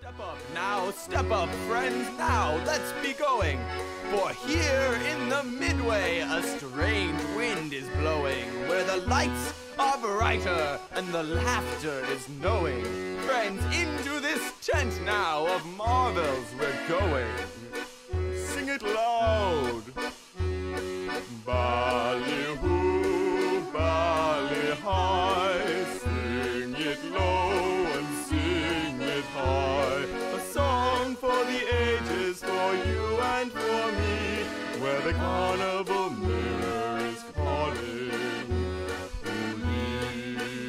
Step up now, step up, friends, now, let's be going. For here in the midway, a strange wind is blowing, where the lights are brighter and the laughter is knowing. Friends, into this tent now of marvels we're going. Sing it loud. Ballyhoo, bally-high, sing it low and sing it high. A song for the ages, for you and for me, where the carnival mirror is calling.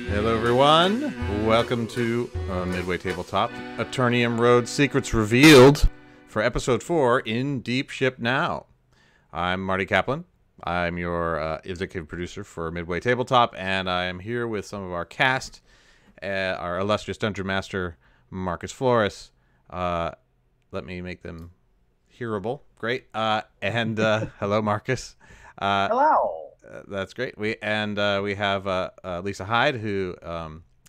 Hello everyone, welcome to Midway Tabletop, Aterniumroad Secrets Revealed for Episode 4 in Deep Ship Now. I'm Marty Kaplan. I'm your executive producer for Midway Tabletop, and I am here with some of our cast, our illustrious Dungeon Master, Marcus Flores. Let me make them hearable. Great. And hello, Marcus. Hello. That's great. We have Lisa Hyde, who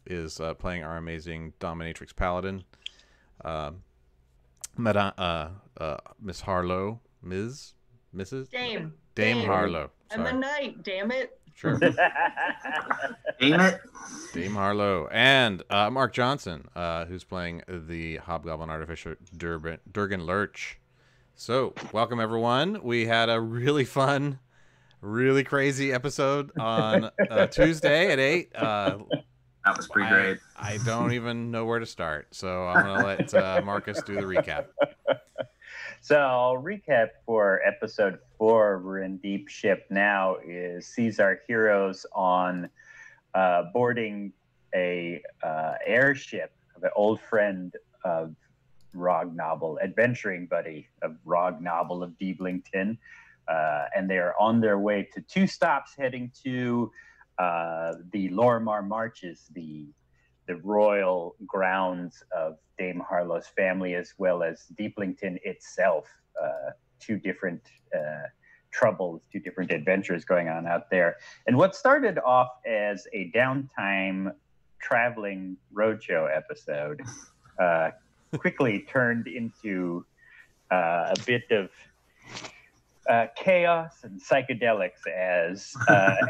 is playing our amazing Dominatrix Paladin. Miss Harlow, Mrs. Dame Harlow. Sorry. I'm a knight, damn it. Sure. Damn it. Dame Harlow. And Mark Johnson, who's playing the Hobgoblin Artificer Durgan Lurch. So, welcome everyone. We had a really fun, really crazy episode on Tuesday at 8. That was pretty great. I don't even know where to start, so I'm going to let Marcus do the recap. So I'll recap for episode 4. We're in Deep Ship Now. Sees our heroes on boarding a airship of an old friend of Rognobble, adventuring buddy of Rognobble of Deeblington. And they are on their way to 2 stops heading to the Lorimar Marches, the royal grounds of Dame Harlow's family, as well as Deeblington itself. 2 different troubles, 2 different adventures going on out there. And what started off as a downtime traveling roadshow episode quickly turned into a bit of chaos and psychedelics as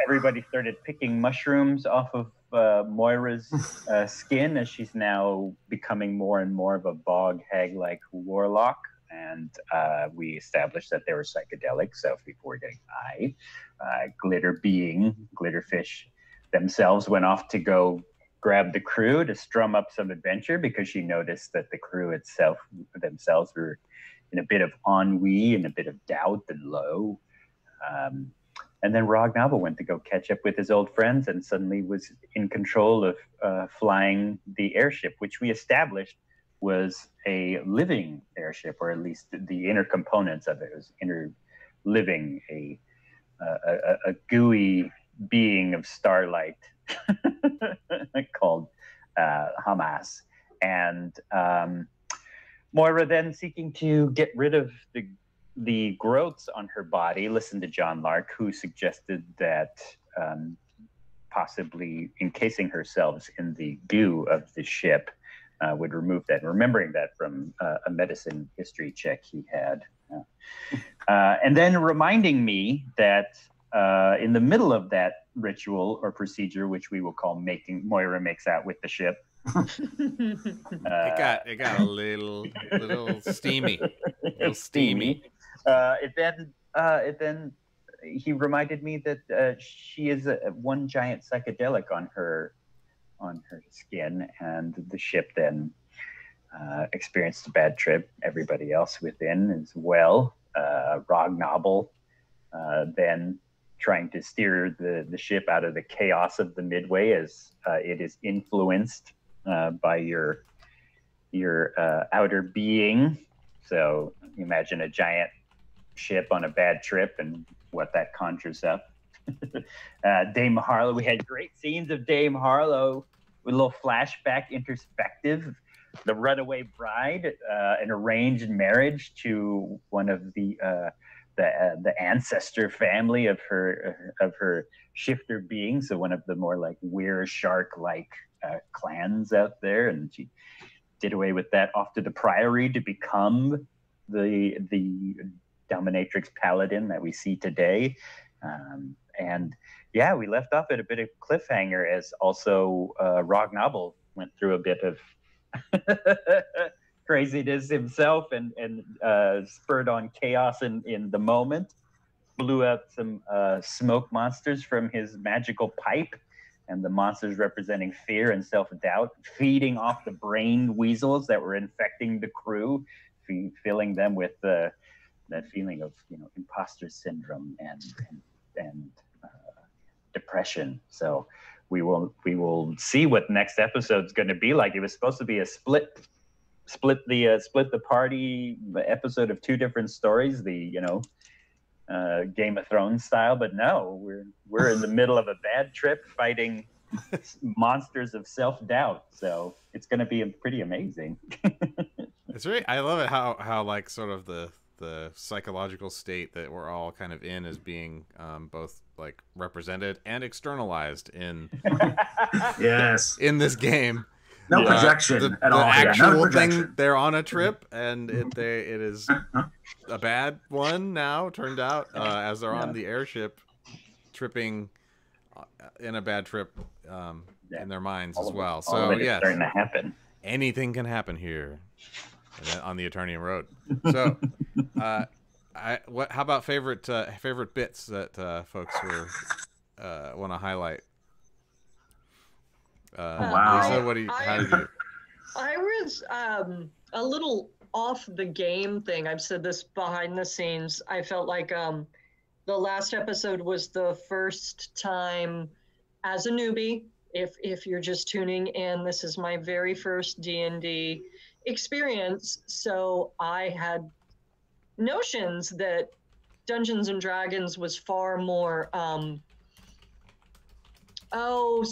everybody started picking mushrooms off of Moira's skin, as she's now becoming more and more of a bog hag-like warlock. And we established that they were psychedelic, so people were getting high. Glitterfish themselves went off to go grab the crew to strum up some adventure, because she noticed that the crew themselves were in a bit of ennui and a bit of doubt and low. And then Rognobble went to go catch up with his old friends and suddenly was in control of flying the airship, which we established was a living airship, or at least the inner components of it was living, a gooey being of starlight called Hamas. And Moira, then seeking to get rid of the growths on her body, listened to John Lark, who suggested that possibly encasing herself in the goo of the ship would remove that, remembering that from a medicine history check he had. And then reminding me that in the middle of that ritual or procedure, which we will call Moira makes out with the ship, It got a little steamy. It then he reminded me that she is one giant psychedelic on her skin, and the ship then experienced a bad trip. Everybody else within as well. Rognobble then trying to steer the ship out of the chaos of the Midway, as it is influenced by your outer being. So imagine a giant ship on a bad trip and what that conjures up. Dame Harlow, we had great scenes of Dame Harlow with a little flashback introspective, the runaway bride, an arranged marriage to one of the ancestor family of her shifter beings, so one of the more like weird shark like clans out there, and she did away with that off to the Priory to become the dominatrix paladin that we see today. And yeah, we left off at a bit of cliffhanger, as also Rog Novel went through a bit of craziness himself and spurred on chaos in the moment. Blew out some smoke monsters from his magical pipe, and the monsters representing fear and self-doubt, feeding off the brain weasels that were infecting the crew, filling them with that feeling of imposter syndrome and depression. So we will see what next episode's going to be like. It was supposed to be a split the party episode of two different stories, Game of Thrones style, but no, we're in the middle of a bad trip fighting monsters of self-doubt. So it's going to be pretty amazing. It's I love it how like sort of the psychological state that we're all kind of in is being both like represented and externalized in yes in this game. No projection at all. The actual no projection. thing, they're on a trip, and it is a bad one now, turned out, as they're on the airship, tripping in a bad trip in their minds as well. So, yeah, starting to happen. Anything can happen here on the Aternium Road. So, how about favorite bits that folks want to highlight? Wow. Lisa, how did you? I was a little off the game thing. I've said this behind the scenes. I felt like the last episode was the first time as a newbie. If you're just tuning in, this is my very first D&D experience. So I had notions that Dungeons and Dragons was far more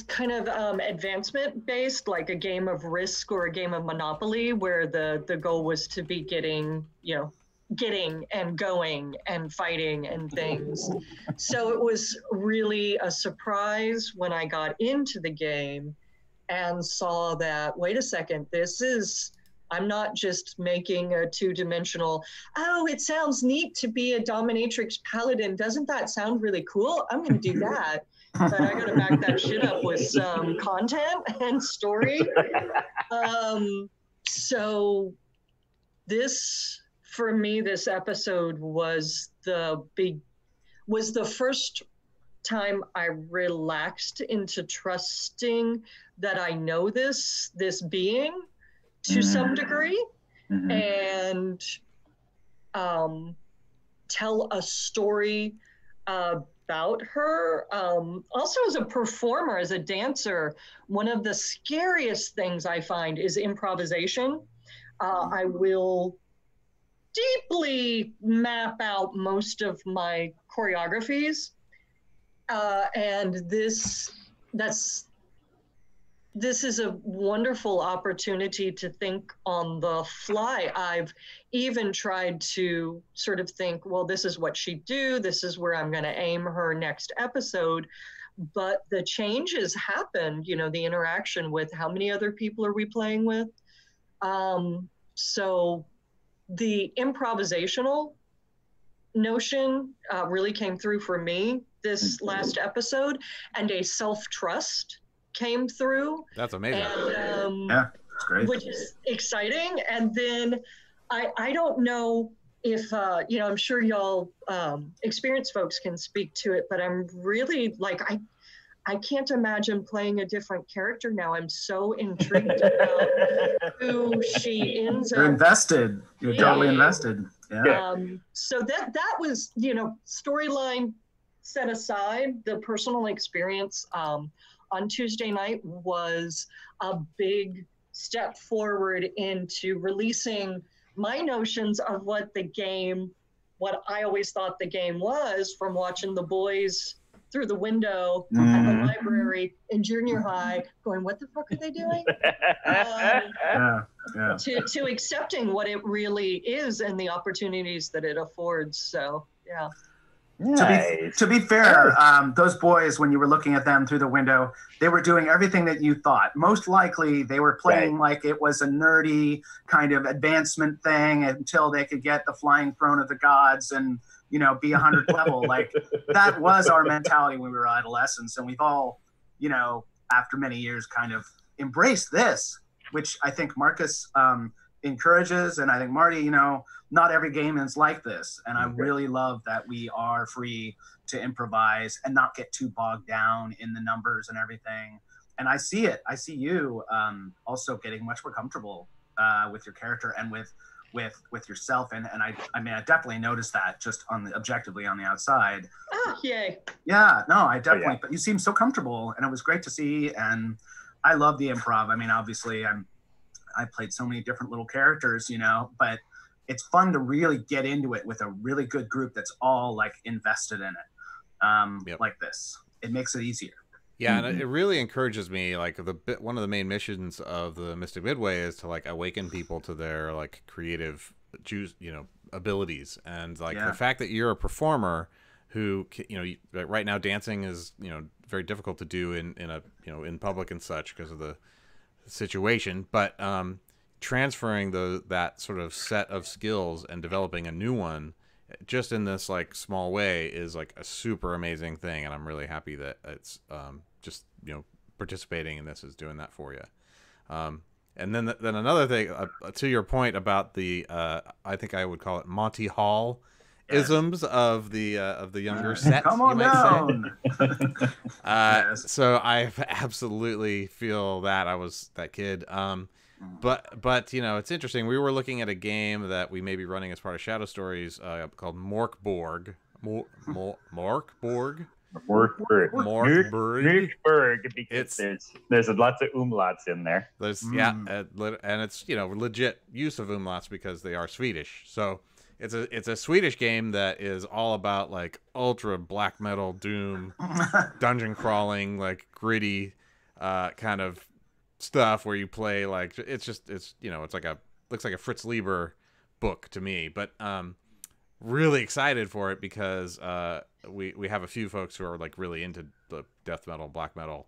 kind of advancement based, like a game of Risk or a game of Monopoly, where the goal was to be getting and going and fighting and things. So it was really a surprise when I got into the game and saw that, wait a second, I'm not just making a two-dimensional, it sounds neat to be a dominatrix paladin. Doesn't that sound really cool? I'm going to do that. But I got to back that shit up with some content and story. So for me, this episode was the first time I relaxed into trusting that I know this being to some degree, and tell a story about her. Also, as a performer, as a dancer, one of the scariest things I find is improvisation. I will deeply map out most of my choreographies, and this is a wonderful opportunity to think on the fly. I've even tried to sort of think, well, this is what she'd do. This is where I'm going to aim her next episode. But the changes happen, the interaction with how many other people are we playing with? So the improvisational notion really came through for me this last episode, and a self-trust came through. That's amazing. And, yeah, that's great. Which is exciting. And then I don't know if, I'm sure y'all experienced folks can speak to it, but I'm really I can't imagine playing a different character now. I'm so intrigued about who she ends up. You're invested. You're totally invested. Yeah. So that was, storyline set aside, the personal experience on Tuesday night was a big step forward into releasing my notions of what I always thought the game was from watching the boys through the window at the library in junior high going, what the fuck are they doing? To accepting what it really is and the opportunities that it affords. So, yeah. Nice. To be fair, those boys, when you were looking at them through the window, they were doing everything that you thought. Most likely, they were playing like it was a nerdy kind of advancement thing until they could get the flying throne of the gods and, you know, be 100th level. Like, that was our mentality when we were adolescents. And we've all, you know, after many years kind of embraced this, which I think Marcus encourages. And I think Marty, you know, not every game is like this. And I really love that we are free to improvise and not get too bogged down in the numbers and everything. And I see it. I see you also getting much more comfortable with your character and with yourself. And I mean, I definitely noticed that just on the objectively on the outside. Oh, yay. Yeah, no, I definitely, but you seem so comfortable and it was great to see. And I love the improv. I mean, obviously I played so many different little characters, you know, but it's fun to really get into it with a really good group that's all like invested in it, like this. It makes it easier. Yeah, and it really encourages me. Like one of the main missions of the Mystic Midway is to like awaken people to their like creative, abilities, and like the fact that you're a performer who, you know, right now dancing is, you know, very difficult to do in public and such because of the situation, but transferring that sort of set of skills and developing a new one just in this like small way is like a super amazing thing, and I'm really happy that it's just, you know, participating in this is doing that for you. And then another thing, to your point about the I think I would call it Monty Hall isms of the younger set. Come on down. So I absolutely feel that I was that kid. But you know, it's interesting. We were looking at a game that we may be running as part of Shadow Stories called Morkborg. Morkborg. Because there's lots of umlauts in there. There's and it's, you know, legit use of umlauts because they are Swedish. So it's a Swedish game that is all about like ultra black metal doom, dungeon crawling, like gritty kind of stuff where you play like it's you know, it's like looks like a Fritz Lieber book to me, but really excited for it because we have a few folks who are like really into the death metal, black metal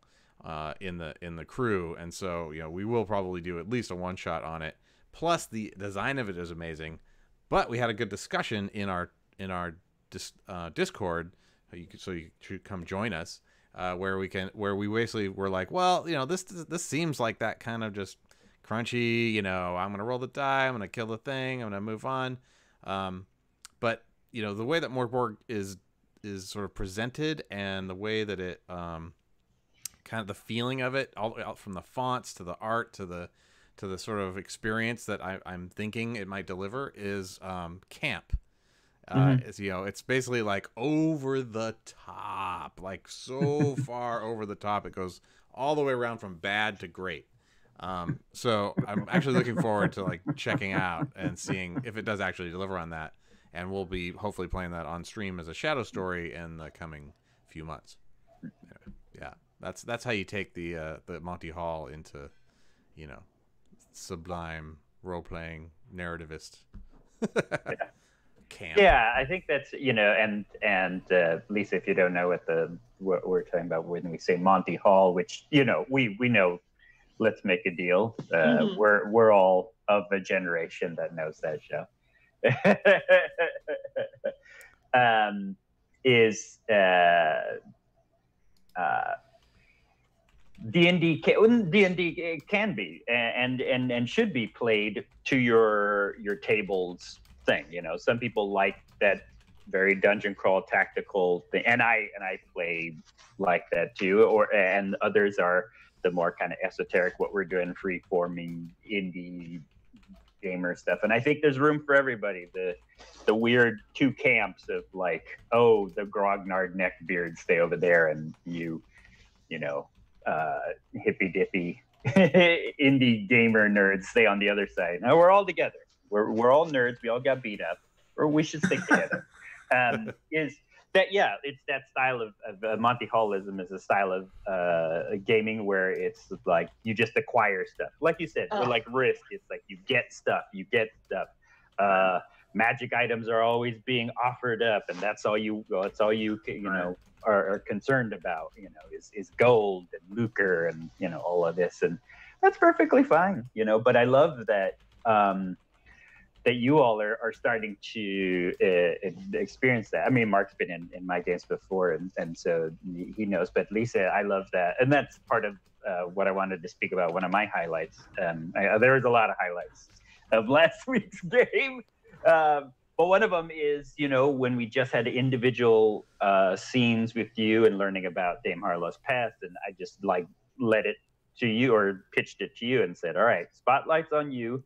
in the crew, and so, you know, we will probably do at least a one shot on it. Plus the design of it is amazing. But we had a good discussion in our Discord, so you should come join us, where we basically were like, well, you know, this seems like that kind of just crunchy, you know, I'm gonna roll the die, I'm gonna kill the thing, I'm gonna move on, but you know, the way that Morkborg is sort of presented and the way that it kind of the feeling of it, all out from the fonts to the art to the sort of experience that I'm thinking it might deliver is camp. It's, you know, it's basically like over the top, like so far over the top. It goes all the way around from bad to great. So I'm actually looking forward to like checking out and seeing if it does actually deliver on that. And we'll be hopefully playing that on stream as a Shadow Story in the coming few months. Yeah, that's how you take the Monty Hall into, you know, sublime role-playing narrativist camp. Yeah, I think that's, you know, and Lisa, if you don't know what we're talking about when we say Monty Hall, which, you know, we know, let's make a deal. We're all of a generation that knows that show. D&D can be and should be played to your table's thing. You know, some people like that very dungeon crawl tactical thing, and I play like that too. And others are the more kind of esoteric, what we're doing, free forming indie gamer stuff. And I think there's room for everybody. The weird two camps of like, oh, the grognard neckbeards stay over there, and you know, hippy dippy indie gamer nerds stay on the other side. Now we're all together. We're all nerds. We all got beat up, or we should stick together. Is that it's that style of Monty Hallism is a style of gaming where it's like you just acquire stuff, like you said, or like Risk. It's like you get stuff, magic items are always being offered up, and that's all you know are concerned about, you know, is gold and lucre and, you know, all of this, and that's perfectly fine, you know. But I love that that you all are starting to experience that. I mean, Mark's been in my games before, and so he knows. But Lisa, I love that, and that's part of what I wanted to speak about. One of my highlights. There was a lot of highlights of last week's game. But one of them is, you know, when we just had individual scenes with you and learning about Dame Harlow's past, and I just like led it to you or pitched it to you and said, all right, spotlight's on you.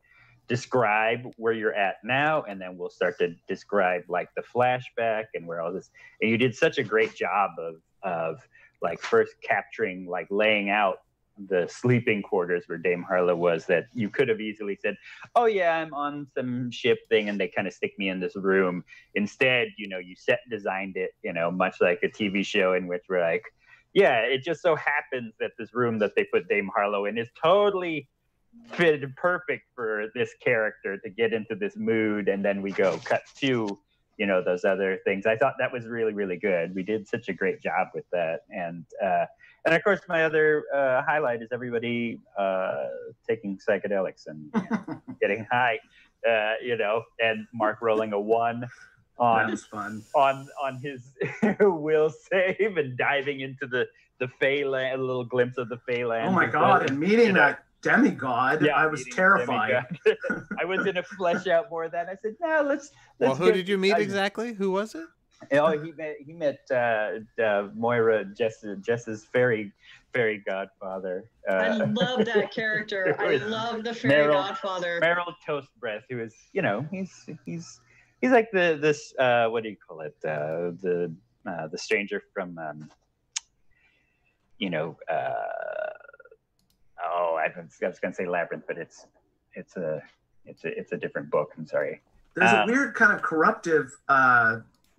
Describe where you're at now, and then we'll start to describe like the flashback and where all this. And you did such a great job of like first capturing, like laying out the sleeping quarters where Dame Harlow was, that you could have easily said, oh yeah, I'm on some ship thing and they kind of stick me in this room. Instead, you know, you set designed it, you know, much like a TV show in which we're like, yeah, it just so happens that this room that they put Dame Harlow in is totally fitted perfect for this character to get into this mood, and then we go cut to, you know, those other things. I thought that was really, really good. We did such a great job with that. And of course, my other highlight is everybody taking psychedelics and getting high, you know, and Mark rolling a 1 on his will save and diving into the Feyland, a little glimpse of the Feyland. Oh my God! And meeting that demigod, I was terrified. I was going to flesh out more of that. I said, no, let's well, who did you meet exactly? Who was it? Oh, he met Moira, Jess's fairy godfather. I love that character. I love the fairy godfather. Meryl Toastbreath, who is, you know, he's like this what do you call it? The stranger from you know, I was gonna say Labyrinth, but it's a different book. I'm sorry. There's a weird kind of corruptive,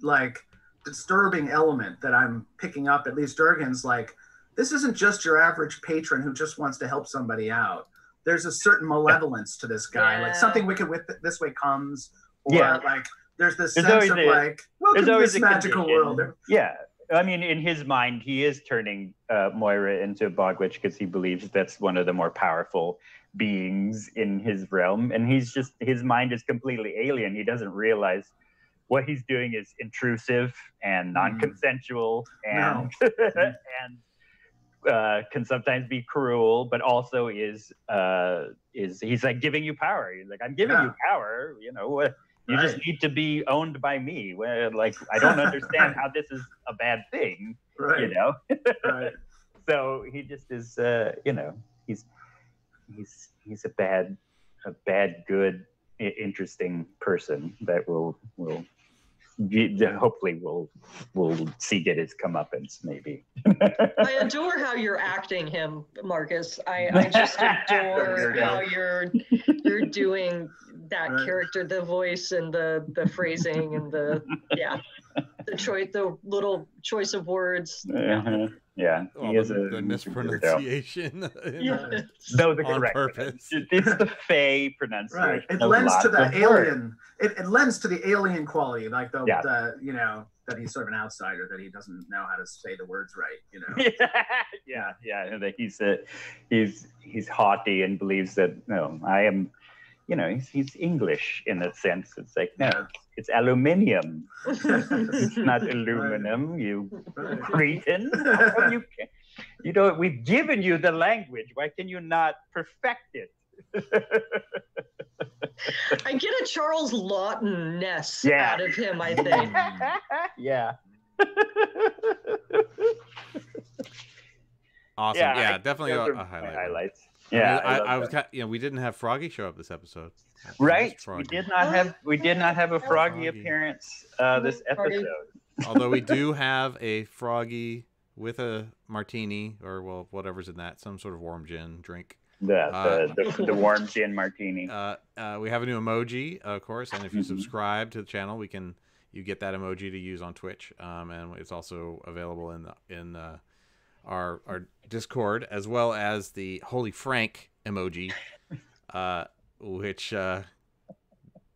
like disturbing element that I'm picking up. At least Durgan's like, this isn't just your average patron who just wants to help somebody out. There's a certain malevolence to this guy, like something wicked with this way comes, or like there's this sense of like, welcome to this magical world. Yeah. I mean, in his mind, he is turning Moira into a bog witch because he believes that's one of the more powerful beings in his realm. And his mind is completely alien. He doesn't realize what he's doing is intrusive and non-consensual and and can sometimes be cruel, but also is he's like giving you power. He's like, I'm giving you power, you know. You just need to be owned by me. Where, like, I don't understand how this is a bad thing, you know? So he just is, you know, he's a bad, good, interesting person that will hopefully we'll see get his comeuppance maybe. I adore how you're acting him, Marcus. I just adore how you're doing that character, the voice and the phrasing and the little choice of words. Yeah, he is the mispronunciation. No, the correct purpose. It's the Fey pronunciation. Right. It lends to the alien. It lends to the alien quality, like the you know, that he's sort of an outsider, that he doesn't know how to say the words right. You know. Yeah. That he's haughty and believes that I am. You know, he's English in a sense. It's like, no, it's aluminium. It's not aluminum, you cretin. You know, we've given you the language. Why can you not perfect it? I get a Charles Lawton-ness out of him, I think. Yeah. Awesome. Yeah, definitely a highlight. Highlights. Yeah, I was. We didn't have Froggy show up this episode. Right, we did not have a Froggy appearance this episode. Although we do have a Froggy with a martini, or well, whatever's in that, some sort of warm gin drink. The warm gin martini. We have a new emoji, of course, and if you subscribe to the channel, you get that emoji to use on Twitch, and it's also available in our Discord, as well as the Holy Frank emoji, which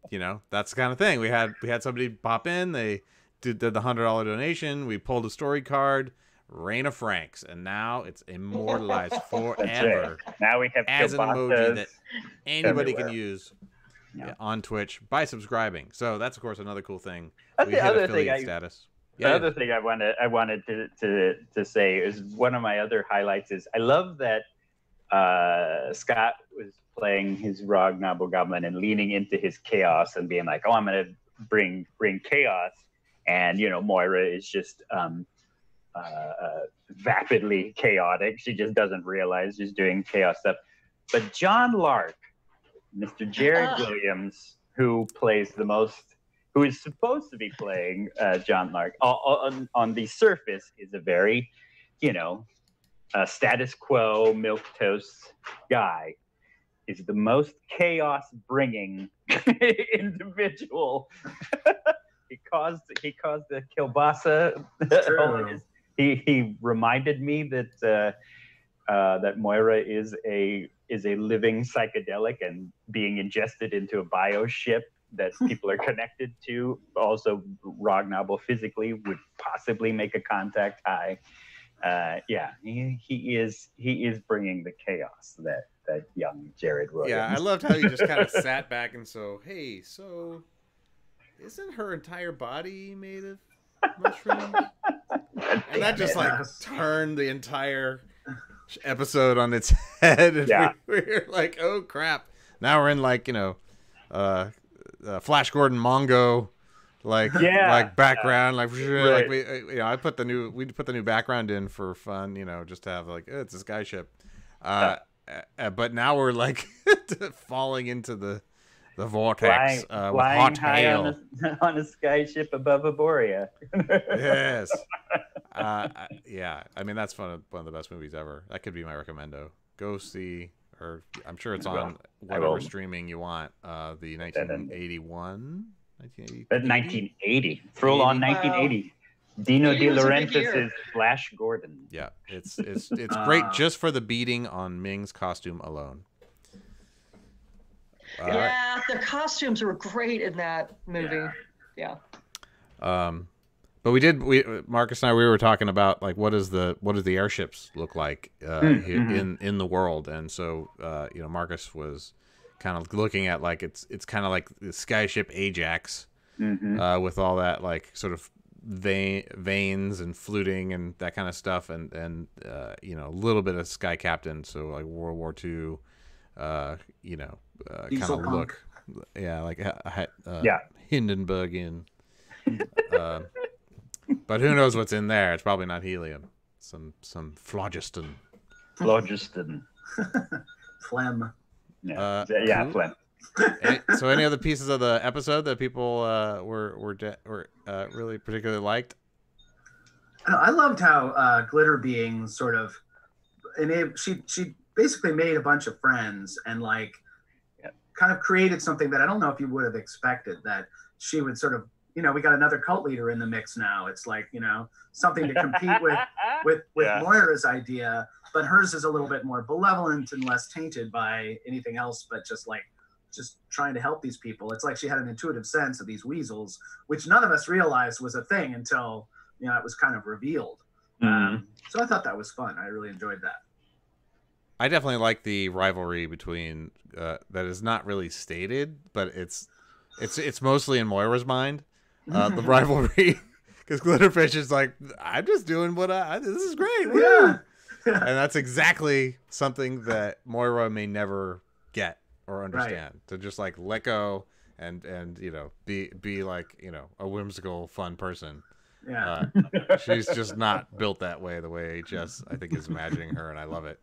you know, that's the kind of thing. We had somebody pop in. They did the $100 donation. We pulled a story card, Rain of Franks, and now it's immortalized forever. Right. Now we have as an emoji that anybody everywhere. can use Yeah. on Twitch by subscribing. So that's of course another cool thing. That's We the hit other affiliate thing status. The other thing I wanted to say is one of my other highlights is I love that Scott was playing his Rog Goblin and leaning into his chaos and being like, "Oh, I'm gonna bring chaos," and you know, Moira is just vapidly chaotic. She just doesn't realize she's doing chaos stuff. But John Lark, Mr. Jared Williams, who is supposed to be playing John Lark, on the surface is a very, you know, status quo milquetoast guy. Is the most chaos bringing individual. He caused the kielbasa. He reminded me that that Moira is a living psychedelic and being ingested into a bioship that people are connected to. Also, Rognobble physically would possibly make a contact high. Yeah, he is bringing the chaos that young Jared Williams. Yeah, I loved how you just kind of sat back and so isn't her entire body made of mushrooms? And that just like turned the entire episode on its head. And we were like, oh crap! Now we're in like, you know, Flash Gordon Mongo, like background, like we, you know, we put the new background in for fun, you know, just to have like, it's a sky ship. But now we're like falling into the vortex with hot hail on a sky ship above Aboria. Yes. Yeah. I mean, that's one of the best movies ever. That could be my recommendo. Go see, or I'm sure it's on whatever streaming you want. The 1981, 1980, full on 1980. Dino De Laurentiis' Flash Gordon. Yeah, it's great just for the beating on Ming's costume alone. Yeah, the costumes were great in that movie. Yeah. But Marcus and I, we were talking about like what does the airships look like in the world, and so you know, Marcus was kind of looking at like it's kind of like the skyship Ajax with all that like sort of veins and fluting and that kind of stuff, and you know, a little bit of Sky Captain, so like World War II, you know, kind of look, like Hindenburg-ian. But who knows what's in there? It's probably not helium. Some phlogiston. Phlegm. Yeah, phlegm. So any other pieces of the episode that people were really particularly liked? I loved how Glitter Being sort of, she basically made a bunch of friends and like kind of created something that I don't know if you would have expected, that she would sort of, you know, we got another cult leader in the mix now. It's like, you know, something to compete with Moira's idea, but hers is a little bit more benevolent and less tainted by anything else, but just trying to help these people. It's like she had an intuitive sense of these weasels, which none of us realized was a thing until, you know, it was kind of revealed. So I thought that was fun. I really enjoyed that. I definitely like the rivalry between that is not really stated, but it's mostly in Moira's mind. The rivalry, because Glitterfish is like, I'm just doing what this is great. Woo! And that's exactly something that Moira may never get or understand. Right. To just like let go and you know, be like, you know, a whimsical, fun person. Yeah. She's just not built that way, the way Jess, I think, is imagining her, and I love it.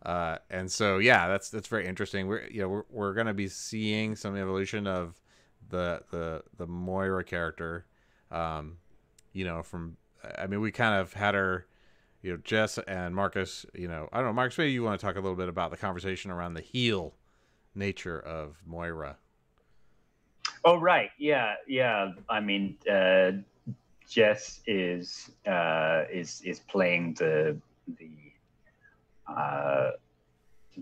And so yeah, that's very interesting. We're gonna be seeing some evolution of the Moira character, you know, from, I mean, we kind of had her, you know, Jess and Marcus, you know, I don't know, Marcus, maybe you want to talk a little bit about the conversation around the heel nature of Moira. Oh, right. Yeah. I mean, Jess is playing the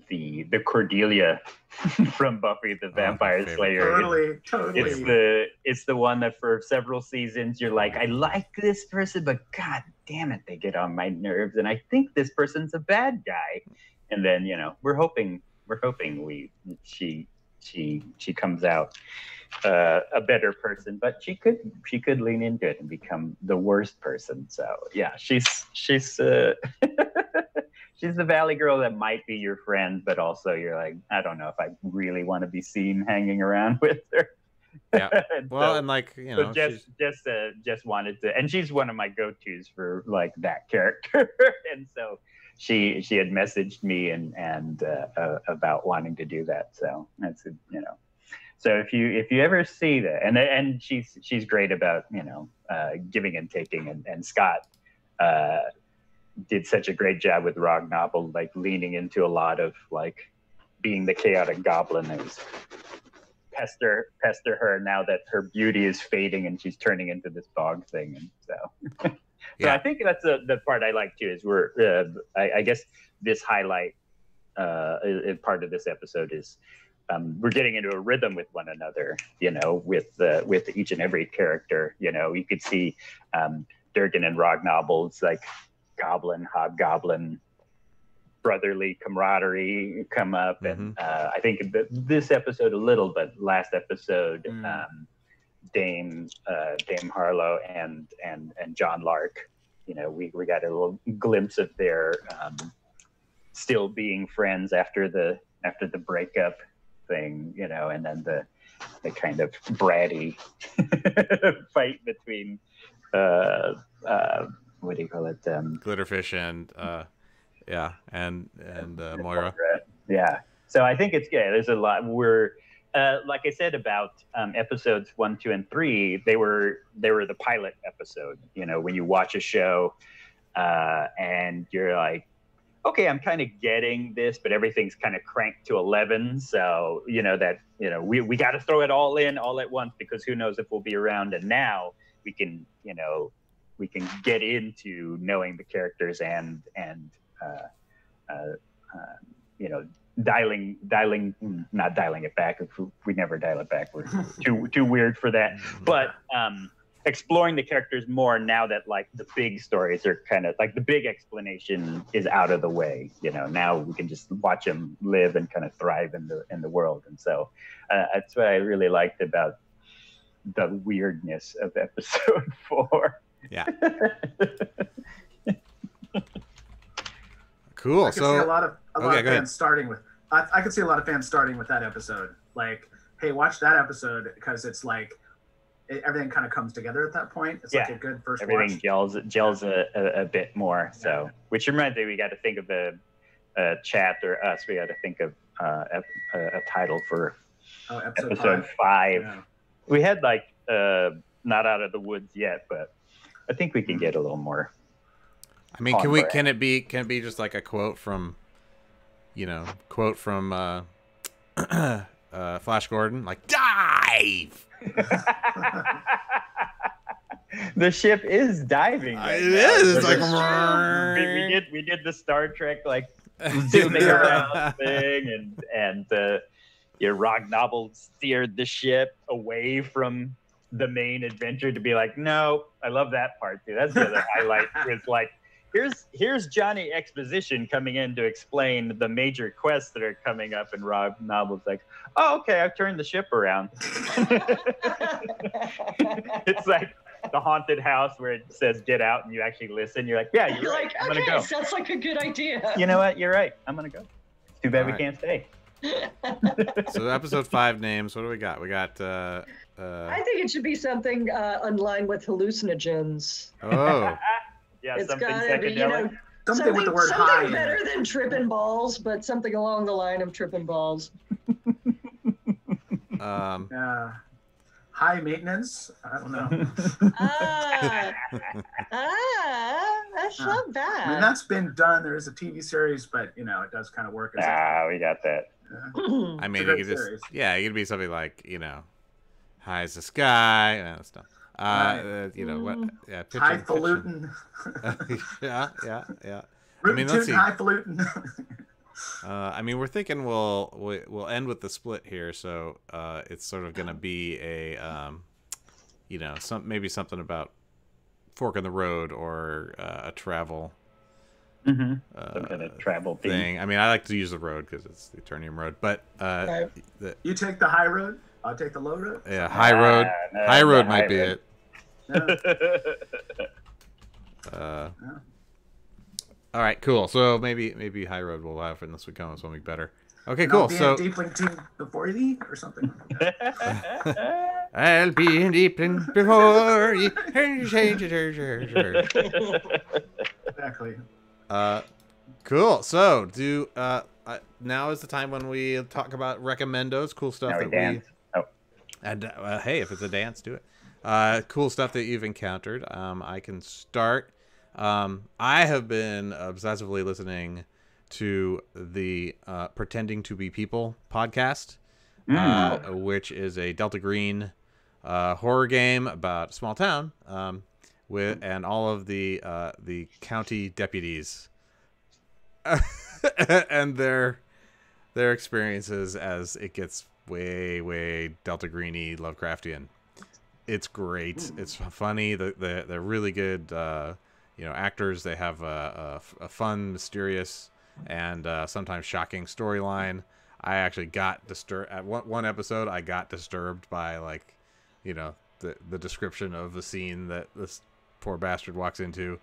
the Cordelia from Buffy the Vampire Slayer. Totally. It's the one that for several seasons you're like, I like this person, but god damn it, they get on my nerves, and I think this person's a bad guy. And then we're hoping she comes out a better person, but she could lean into it and become the worst person. So yeah, she's she's the valley girl that might be your friend, but also you're like, I don't know if I really want to be seen hanging around with her. Yeah. Well, so, and like so just wanted to, and she's one of my go-tos for like that character, and so she had messaged me and about wanting to do that. So that's So if you ever see that, and she's great about giving and taking, and Scott did such a great job with Rog Novel, like leaning into a lot of like being the chaotic goblin that was pester her now that her beauty is fading and she's turning into this bog thing, and so. So I think that's the part I like too. Is I guess this highlight part of this episode is. We're getting into a rhythm with one another, with each and every character. You could see Durgan and Rognoble's like goblin, hobgoblin, brotherly camaraderie come up. And I think this episode a little, but last episode, Dame Harlow and John Lark, we got a little glimpse of their still being friends after the breakup thing, and then the kind of bratty fight between what do you call it, Glitterfish and Moira. Yeah, so I think it's there's a lot. We're like I said about episodes 1, 2, and 3, they were the pilot episode. When you watch a show and you're like, okay, I'm kind of getting this, but everything's kind of cranked to 11. So, we got to throw it all in all at once, because who knows if we'll be around. And now we can get into knowing the characters and not dialing it back. We never dial it back. We're too weird for that. But, exploring the characters more now that like the big stories are kind of like the big explanation is out of the way. Now we can just watch them live and kind of thrive in the world. And so that's what I really liked about the weirdness of episode 4. Yeah. Cool. I can see a lot of fans starting with. I could see a lot of fans starting with that episode. Like, hey, watch that episode, because it's like. Everything kind of comes together at that point. It's like a good first everything watch. gels a bit more. So, which reminds me, we got to think of a chat, or us. We got to think of a title for episode 5. Yeah. We had like not out of the woods yet, but I think we can get a little more. I mean, can it be just like a quote from Flash Gordon, like dive. The ship is diving. It is. It's like we did the Star Trek like zooming around thing, and Rog Novel steered the ship away from the main adventure to be like, no, I love that part too. That's the other highlight. Was like, here's Johnny Exposition coming in to explain the major quests that are coming up, and Rog Novel's like, oh, okay, I've turned the ship around. It's like the haunted house where it says get out, and you actually listen. You're like, yeah, you're right. Like, I'm gonna go. Sounds like a good idea. You know what? You're right. I'm gonna go. Too bad we can't stay. So episode 5 names. What do we got? We got. I think it should be something in line with hallucinogens. Oh. Yeah, it's something gotta be, psychedelic. Something with the word high. Something better than tripping balls, but something along the line of tripping balls. High maintenance. I don't know. That's not bad. I mean, that's been done. There is a TV series, but it does kind of work. As we got that. I mean, it could be something like high as the sky and that stuff. What? Yeah, highfalutin. Yeah. I mean, let's see. Highfalutin. I mean, we're thinking we'll end with the split here, so it's sort of going to be a maybe something about fork in the road or a travel Some kind of travel thing. I mean, I like to use the road because it's the Aternium road, but You take the high road. I'll take the low road. yeah, high road. No, High road the might high be road. it. All right, cool. So maybe high road will have unless we come up with something better. Okay, cool. So Deepling team before you or something. I'll be in Deepling before you. Exactly. Cool. So now is the time when we talk about recommendos, cool stuff Now we that dance. Oh. And hey, if it's a dance, do it. Cool stuff that you've encountered. I can start. I have been obsessively listening to the Pretending to Be People podcast, which is a Delta Green horror game about a small town and all of the county deputies and their experiences as it gets way Delta Greeny Lovecraftian. It's great. It's funny. They're really good. Actors. They have a fun, mysterious, and sometimes shocking storyline. I actually got disturbed at one episode. I got disturbed by the description of the scene that this poor bastard walks into.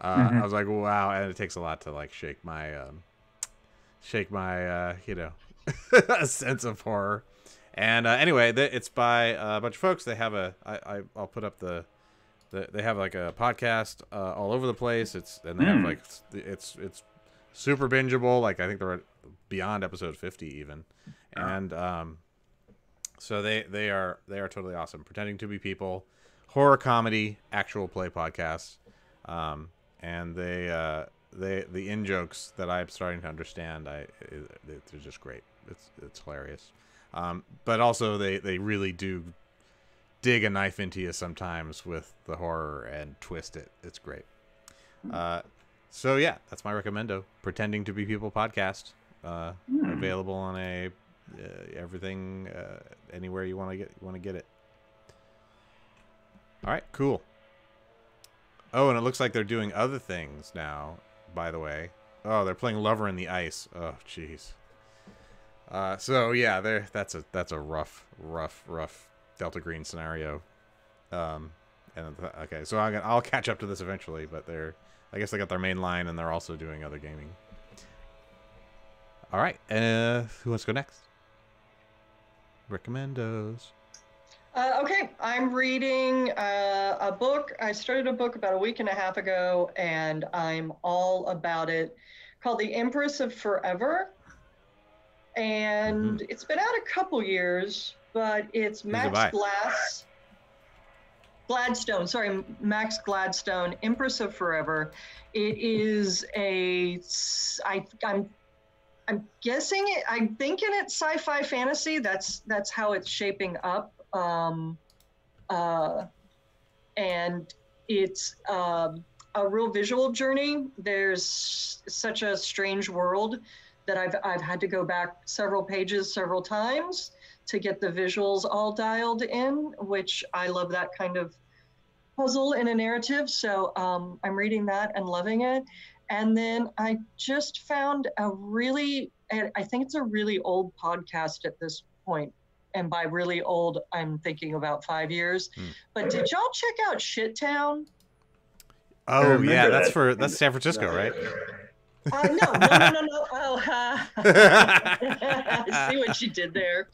I was like, wow, and it takes a lot to shake my sense of horror. And anyway, it's by a bunch of folks. They have I'll put up they have a podcast all over the place. They have it's super bingeable. I think they're beyond episode 50 even, and so they are totally awesome. Pretending to Be People, horror comedy, actual play podcast, and the in jokes that I'm starting to understand. They're just great. It's hilarious, but also they really do dig a knife into you sometimes with the horror and twist it. It's great. So yeah, that's my recommendo. Pretending to Be People podcast. Available on everything, anywhere you want to get it. All right, cool. Oh, and it looks like they're doing other things now, by the way. Oh, they're playing Lover in the Ice. Oh, jeez. So yeah, that's a rough Delta Green scenario. Okay, so I'll catch up to this eventually, but I guess they got their main line and they're also doing other gaming. All right, who wants to go next? Recommendos. Okay, I'm reading a book. I started a book about a week and a half ago, and I'm all about it, called The Empress of Forever. And it's been out a couple years, but it's Max Gladstone, Empress of Forever. It is I'm guessing it. I'm thinking it's sci-fi fantasy. That's how it's shaping up. And it's a real visual journey. There's such a strange world that I've had to go back several pages several times to get the visuals all dialed in, which I love that kind of puzzle in a narrative. So I'm reading that and loving it. And then I just found I think it's a really old podcast at this point. And by really old, I'm thinking about 5 years. But did y'all check out Shit Town? Oh yeah, that's San Francisco, right? No. Oh, I see what you did there.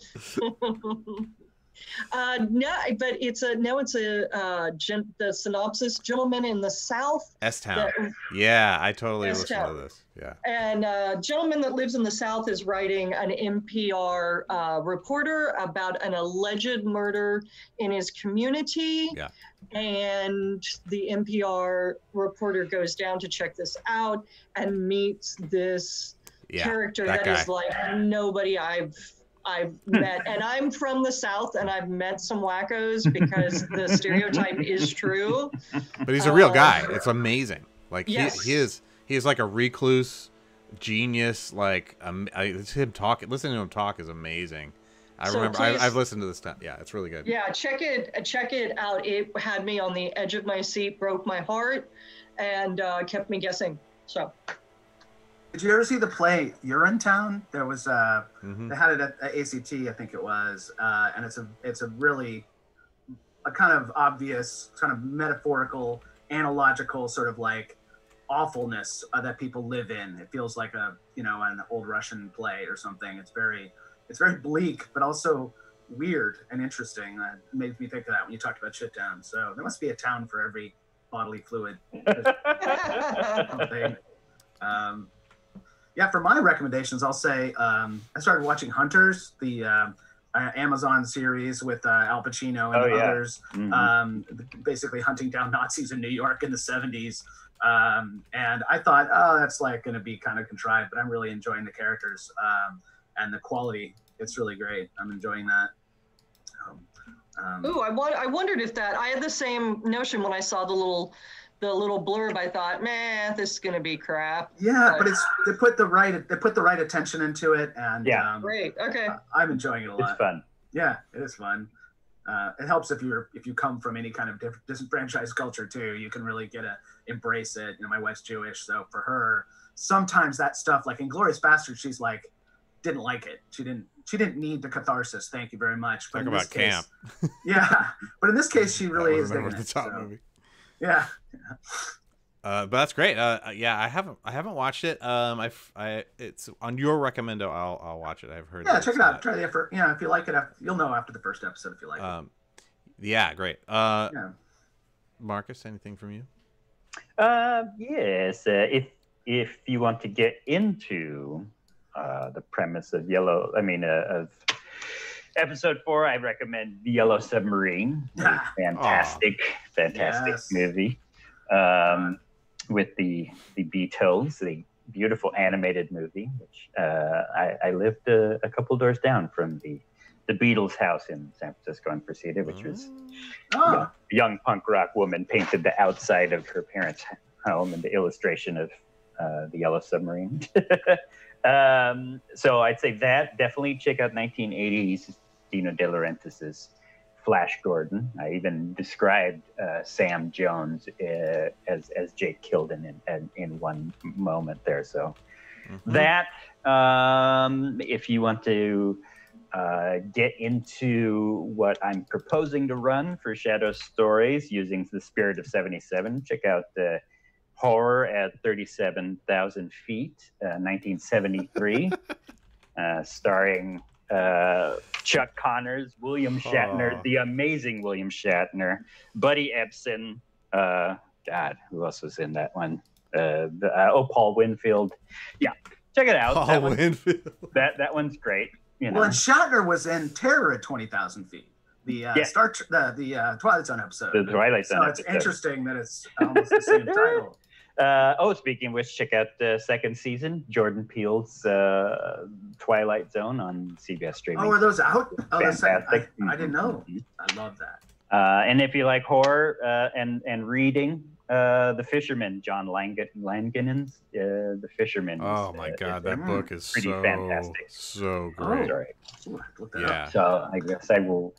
No, but it's the synopsis: Gentleman in the South. S-Town. Yeah, I totally listened to this. Yeah. And gentleman that lives in the South is writing an NPR reporter about an alleged murder in his community. Yeah. And the NPR reporter goes down to check this out and meets this character that is like nobody I've met. And I'm from the South and I've met some wackos because the stereotype is true. But he's a real guy. It's amazing. Like yes. he is like a recluse, genius. Like it's him talking. Listening to him talk is amazing. I So remember please- I've listened to this time. Yeah, it's really good. Yeah, check it out. It had me on the edge of my seat, broke my heart, and kept me guessing. So Did you ever see the play Urinetown? There was Mhm. they had it at ACT, I think it was, and it's a really a kind of obvious, kind of metaphorical, analogical sort of like awfulness that people live in. It feels like an old Russian play or something. It's very bleak, but also weird and interesting. It made me think of that when you talked about shit town. So there must be a town for every bodily fluid. Something. Yeah, for my recommendations, I'll say I started watching Hunters, the Amazon series with Al Pacino and others, basically hunting down Nazis in New York in the 70s. And I thought, that's like going to be kind of contrived, but I'm really enjoying the characters and the quality. It's really great. I'm enjoying that. Ooh, I wondered if that. I had the same notion when I saw the little blurb. I thought, man, this is gonna be crap. Yeah, but they put the right attention into it, and great. Okay. I'm enjoying it a lot. It's fun. Yeah, it is fun. It helps if you come from any kind of disenfranchised culture too. You can really embrace it. My wife's Jewish, so for her, sometimes that stuff, like in Glorious Bastards, she's like, didn't like it. She didn't need the catharsis. Thank you very much. But Talk in about this case, camp. Yeah, but in this case, she really is Remember digging the it. top So, movie. yeah. But that's great. Yeah, I haven't watched it. It's on your recommendo. I'll watch it. I've heard. Yeah, check it out. Try the effort. Yeah, if you like it, you'll know after the first episode if you like it. Yeah, great. Yeah. Marcus, anything from you? Yes. If you want to get into the premise of of episode 4, I recommend The Yellow Submarine. A fantastic Yes. movie. With the Beatles, the beautiful animated movie, which I lived a couple doors down from the Beatles' house in San Francisco and Reseda, which was a young punk rock woman painted the outside of her parents' home in the illustration of The Yellow Submarine. So I'd say that definitely check out 1980s Dino De Laurentiis's Flash Gordon. I even described Sam Jones as Jake Kilden in one moment there. So that, if you want to get into what I'm proposing to run for Shadow Stories using the spirit of 77, check out Horror at 37,000 Feet, 1973, starring Chuck Connors, William Shatner, the amazing William Shatner, Buddy Ebsen, God, who else was in that one? Paul Winfield. Yeah, check it out. Paul Winfield. That one's great. Well, and Shatner was in Terror at 20,000 Feet, the Twilight Zone episode. The Twilight Zone episode. So it's interesting that it's almost the same title. Speaking of which, check out the second season, Jordan Peele's Twilight Zone on CBS streaming. Oh, are those out? Oh, fantastic. I didn't know. I love that. And if you like horror and reading, The Fisherman, John Langenen's The Fisherman. Oh my God, that book is pretty fantastic. So great. Yeah. So I guess I will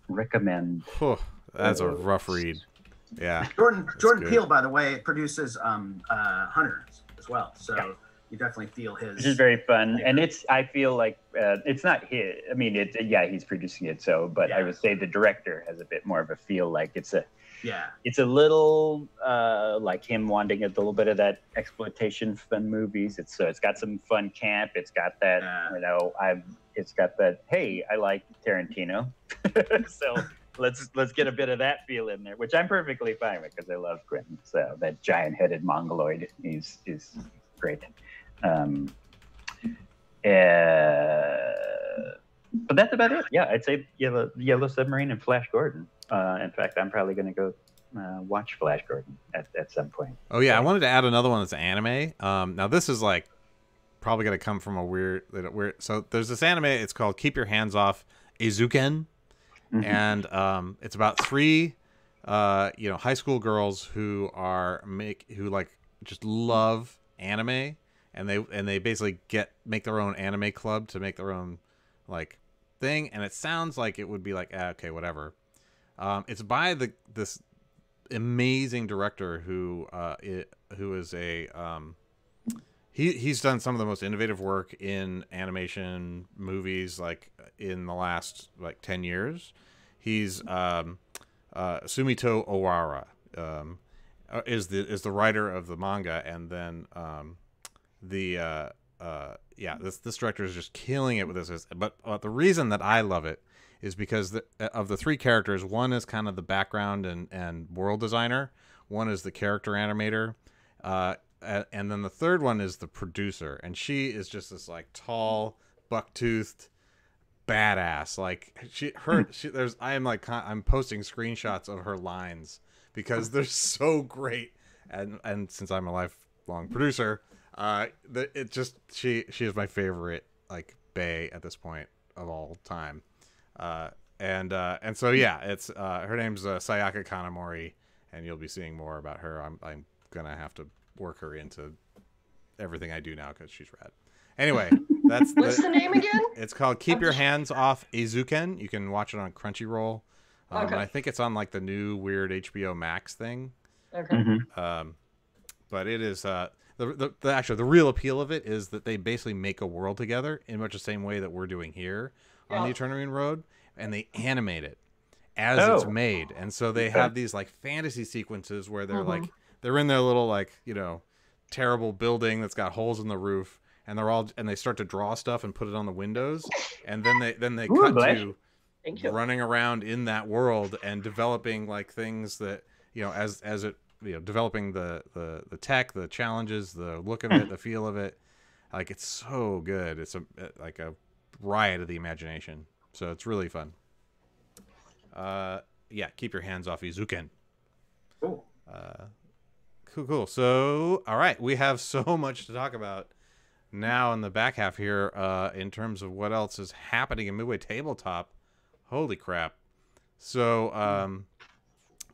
recommend. That's a rough read. Yeah. Jordan Peele, by the way, produces Hunters as well. So you definitely feel his. Which is very fun, and I feel like it's not his. I mean, he's producing it. So, but I would say the director has a bit more of a feel like it's a little like him wanting a little bit of that exploitation fun movies. It's got some fun camp. It's got that it's got that. Hey, I like Tarantino, so. Let's get a bit of that feel in there, which I'm perfectly fine with because I love Quentin. So that giant-headed mongoloid is great. But that's about it. Yeah, I'd say Yellow Submarine and Flash Gordon. In fact, I'm probably going to go watch Flash Gordon at some point. Oh yeah, I wanted to add another one that's anime. Now this is like probably going to come from a weird. So there's this anime. It's called Keep Your Hands Off Eizouken. And it's about 3 high school girls who just love anime, and they basically make their own anime club to make their own like thing, and it sounds like it would be like okay, whatever. It's by this amazing director who is a he's done some of the most innovative work in animation movies like in the last like 10 years. He's Sumito Owara is the writer of the manga, and then this director is just killing it with this. But the reason that I love it is because of the three characters, one is kind of the background and world designer, one is the character animator, and then the third one is the producer, and she is just this like tall, buck-toothed badass. Like I'm posting screenshots of her lines because they're so great, and since I'm a lifelong producer, she is my favorite like bae at this point of all time. And so yeah, it's her name's Sayaka Kanamori, and you'll be seeing more about her. I'm gonna have to work her into everything I do now because she's rad. Anyway, what's the name again? It's called Keep Your Hands Off Eizouken. You can watch it on Crunchyroll. And I think it's on like the new weird HBO Max thing. Okay. Mm-hmm. But it is the real appeal of it is that they basically make a world together in much the same way that we're doing here on the Aternium Road, and they animate it as it's made. And so they have these like fantasy sequences where they're like they're in their little like, you know, terrible building that's got holes in the roof, and they start to draw stuff and put it on the windows, and then they cut to running around in that world and developing like things that, you know, as it, you know, developing the tech, the challenges, the look of it, the feel of it. Like, it's so good. It's like a riot of the imagination. So it's really fun. Yeah, keep your hands off Eizouken. Cool. Cool. So, all right, we have so much to talk about now in the back half here in terms of what else is happening in Midway Tabletop. Holy crap. So,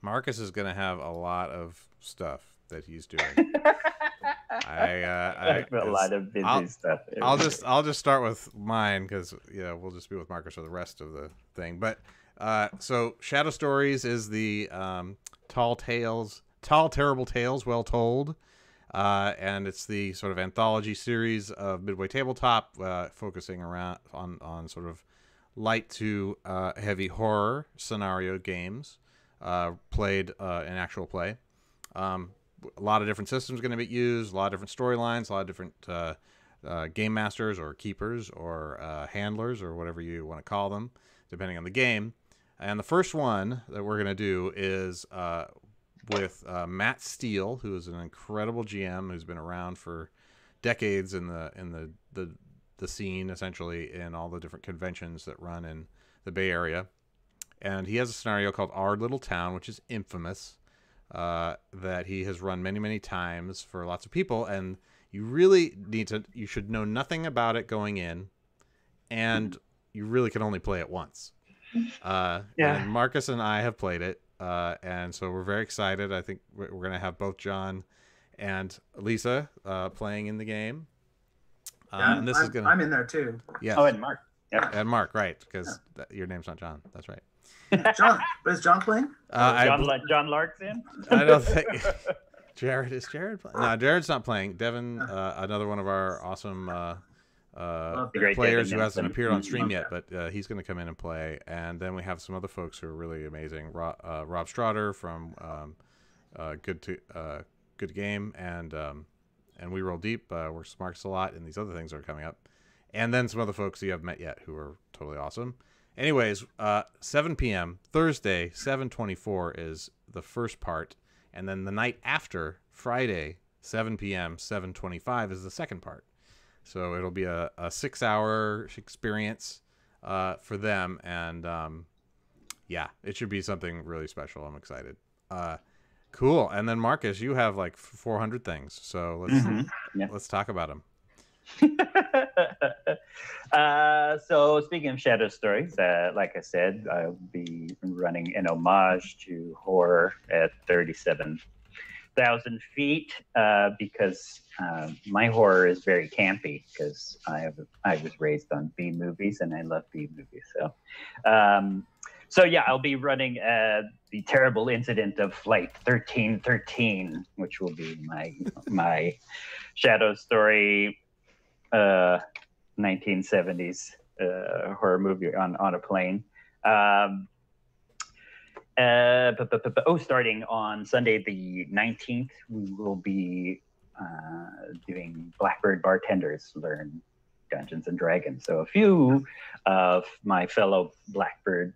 Marcus is going to have a lot of stuff that he's doing. A lot of busy stuff. I'll just start with mine because, yeah, we'll just be with Marcus for the rest of the thing. But so Shadow Stories is the Tall Terrible Tales Well Told, and it's the sort of anthology series of Midway Tabletop, focusing around on sort of light to heavy horror scenario games played in actual play. A lot of different systems going to be used, a lot of different storylines, a lot of different game masters or keepers or handlers or whatever you want to call them, depending on the game. And the first one that we're going to do is with Matt Steele, who is an incredible GM who's been around for decades in the scene, essentially, in all the different conventions that run in the Bay Area. And he has a scenario called Our Little Town, which is infamous, that he has run many, many times for lots of people. And you really you should know nothing about it going in, and you really can only play it once. And Marcus and I have played it, and so we're very excited. I think we're going to have both John and Lisa playing in the game. And this I'm in there too. Yes. Oh, and Mark. Yeah. And Mark, right? Because your name's not John. That's right. John, but is John playing? John Lark's in? I don't think. Jared playing? No, Jared's not playing. Devin, another one of our awesome players who hasn't appeared on stream yet, but he's going to come in and play. And then we have some other folks who are really amazing. Rob Strotter from Good Game and We Roll Deep works Marks a lot, and these other things are coming up. And then some other folks you haven't met yet who are totally awesome. Anyways, 7 p.m. Thursday, 7/24 is the first part. And then the night after, Friday, 7 p.m., 7/25 is the second part. So it'll be a 6-hour experience for them. And yeah, it should be something really special. I'm excited. Cool. And then Marcus, you have like 400 things. So let's talk about them. So speaking of Shadow Stories, like I said, I'll be running an homage to horror at 37 12,000 feet because my horror is very campy because I was raised on B movies and I love B movies. So yeah, I'll be running the terrible incident of Flight 1313, which will be my shadow story 1970s horror movie on a plane. Starting on Sunday the 19th, we will be doing Blackbird Bartenders Learn Dungeons and Dragons. So a few of my fellow Blackbird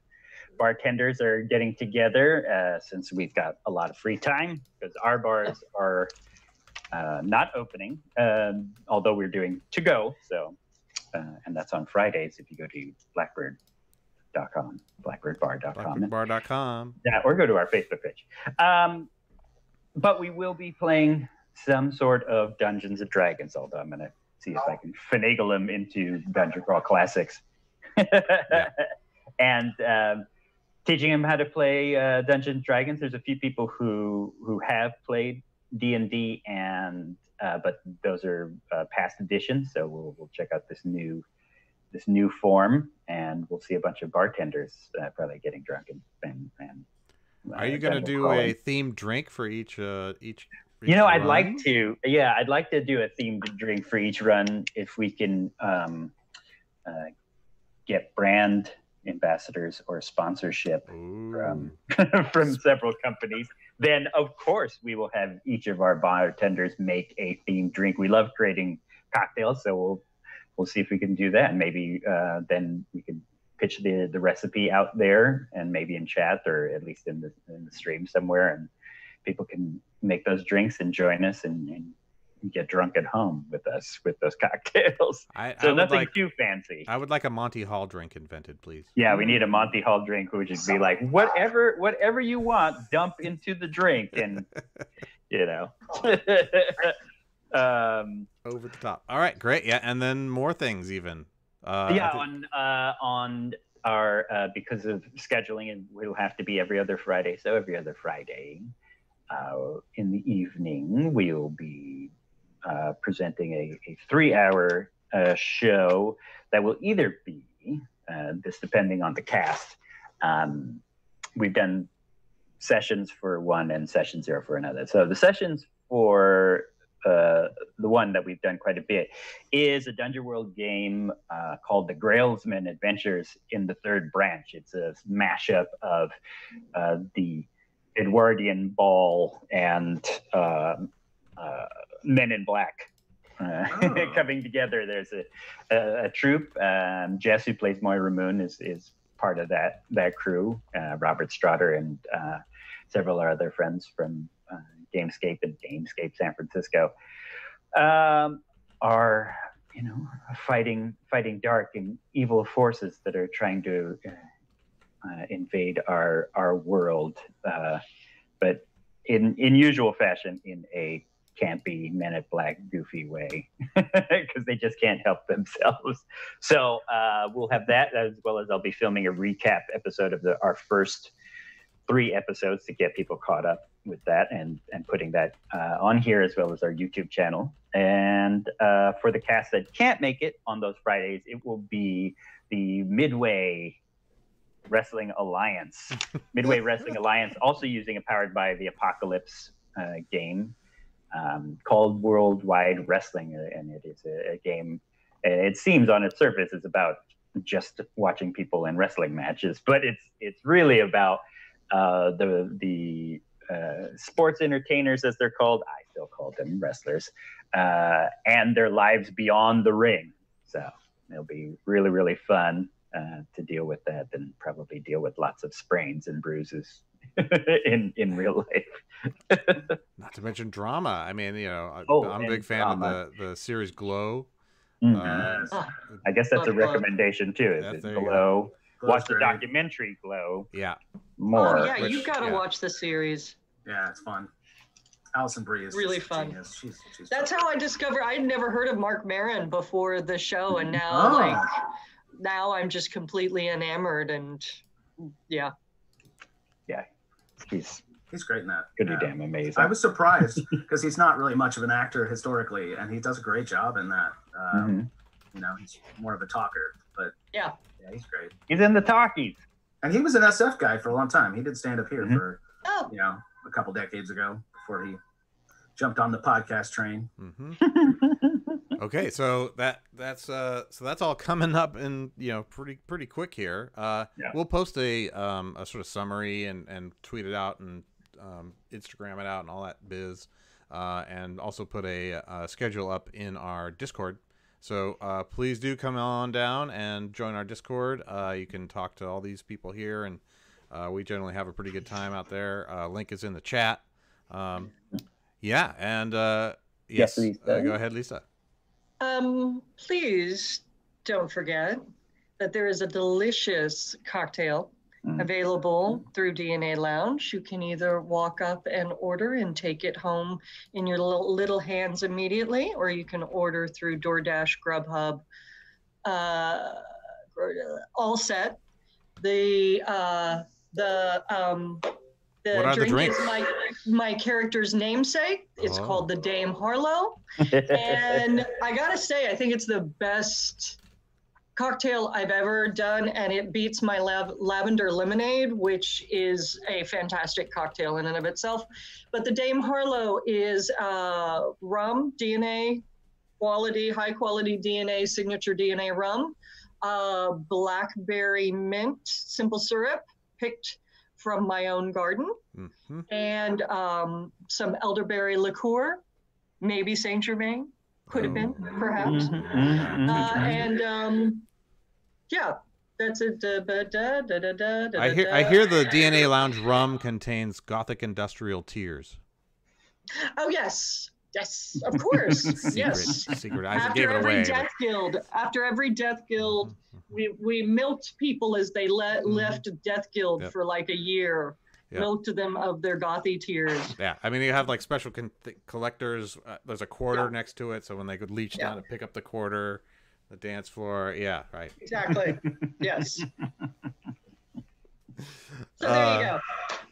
bartenders are getting together since we've got a lot of free time because our bars are not opening, although we're doing to go. So, and that's on Fridays if you go to blackbirdbar.com. Blackbirdbar.com. Yeah, or go to our Facebook page. But we will be playing some sort of Dungeons and Dragons, although I'm going to see if I can finagle them into Dungeon Crawl Classics. Yeah. And teaching them how to play Dungeons and Dragons. There's a few people who have played D&D, but those are past editions. So we'll check out this new form, and we'll see a bunch of bartenders probably getting drunk and are you going to do a themed drink for each I'd like to. Yeah, I'd like to do a themed drink for each run if we can get brand ambassadors or sponsorship from several companies. Then of course we will have each of our bartenders make a themed drink. We love creating cocktails, so we'll see if we can do that, and maybe then we can pitch the recipe out there, and maybe in chat or at least in the stream somewhere, and people can make those drinks and join us and get drunk at home with us with those cocktails. So nothing too fancy. I would like a Monty Hall drink invented, please. Yeah, we need a Monty Hall drink, which would be like whatever you want, dump into the drink, and over the top. All right, great. Yeah, and then more things even. On our because of scheduling, and we'll have to be every other Friday. So every other Friday in the evening, we'll be presenting a 3-hour show that will either be this depending on the cast. We've done sessions for one and session 0 for another. So the sessions for the one that we've done quite a bit is a Dungeon World game called the Grailsman Adventures in the Third Branch. It's a mashup of the Edwardian Ball and Men in Black coming together. There's a troupe. Jess, who plays Moira Moon, is part of that crew. Robert Strader and several other friends from Gamescape and Gamescape San Francisco are fighting dark and evil forces that are trying to invade our world, but in usual fashion, in a campy Men in Black goofy way, because they just can't help themselves. So we'll have that, as well as I'll be filming a recap episode of our first 3 episodes to get people caught up with that, and putting that on here, as well as our YouTube channel. And for the cast that can't make it on those Fridays, it will be the Midway Wrestling Alliance. Midway Wrestling Alliance, also using a Powered by the Apocalypse game called Worldwide Wrestling, and it is a game. It seems on its surface it's about just watching people in wrestling matches, but it's really about the sports entertainers, as they're called. I still call them wrestlers, and their lives beyond the ring. So it'll be really, really fun to deal with that, and probably deal with lots of sprains and bruises in real life. Not to mention drama. I mean, I'm a big fan of the series Glow. Mm-hmm. I guess that's a recommendation too. Is Glow? Watch the documentary Glow. Yeah. More. Oh, yeah, you gotta watch the series. Yeah, it's fun. Alison Brie is really fun. Genius. She's That's how I discovered. I'd never heard of Mark Maron before the show, and now now I'm just completely enamored. And yeah, he's He's great in that. Pretty damn amazing. I was surprised because he's not really much of an actor historically, and he does a great job in that. You know, he's more of a talker, but yeah, he's great. He's in the talkies. And he was an SF guy for a long time. He did stand up here for, you know, a couple decades ago before he jumped on the podcast train. Okay, so that's all coming up in, you know, pretty quick here. We'll post a sort of summary and tweet it out and Instagram it out and all that biz, and also put a schedule up in our Discord. So please do come on down and join our Discord. You can talk to all these people here, and we generally have a pretty good time out there. Link is in the chat. Yes, Lisa. Go ahead, Lisa. Please don't forget that there is a delicious cocktail available through DNA Lounge. You can either walk up and order and take it home in your little hands immediately, or you can order through DoorDash, Grubhub, all set. The drink is my character's namesake. It's called the Dame Harlow. And I gotta say, I think it's the best cocktail I've ever done, and it beats my lavender lemonade, which is a fantastic cocktail in and of itself. But the Dame Harlow is rum, DNA quality, high quality DNA, signature DNA rum, blackberry mint simple syrup picked from my own garden, and some elderberry liqueur, maybe Saint Germain, could have been, perhaps. Yeah, that's it. I hear the DNA Lounge rum contains Gothic industrial tears. Oh yes, of course. Secret. I gave it away. After every Death Guild, we milked people as they left Death Guild for like a year. Milked them of their gothy tears. Yeah, I mean, you have like special collectors. There's a quarter next to it, so when they could reach down and pick up the quarter, the dance floor. Yeah, right. Exactly. Yes. So there you go.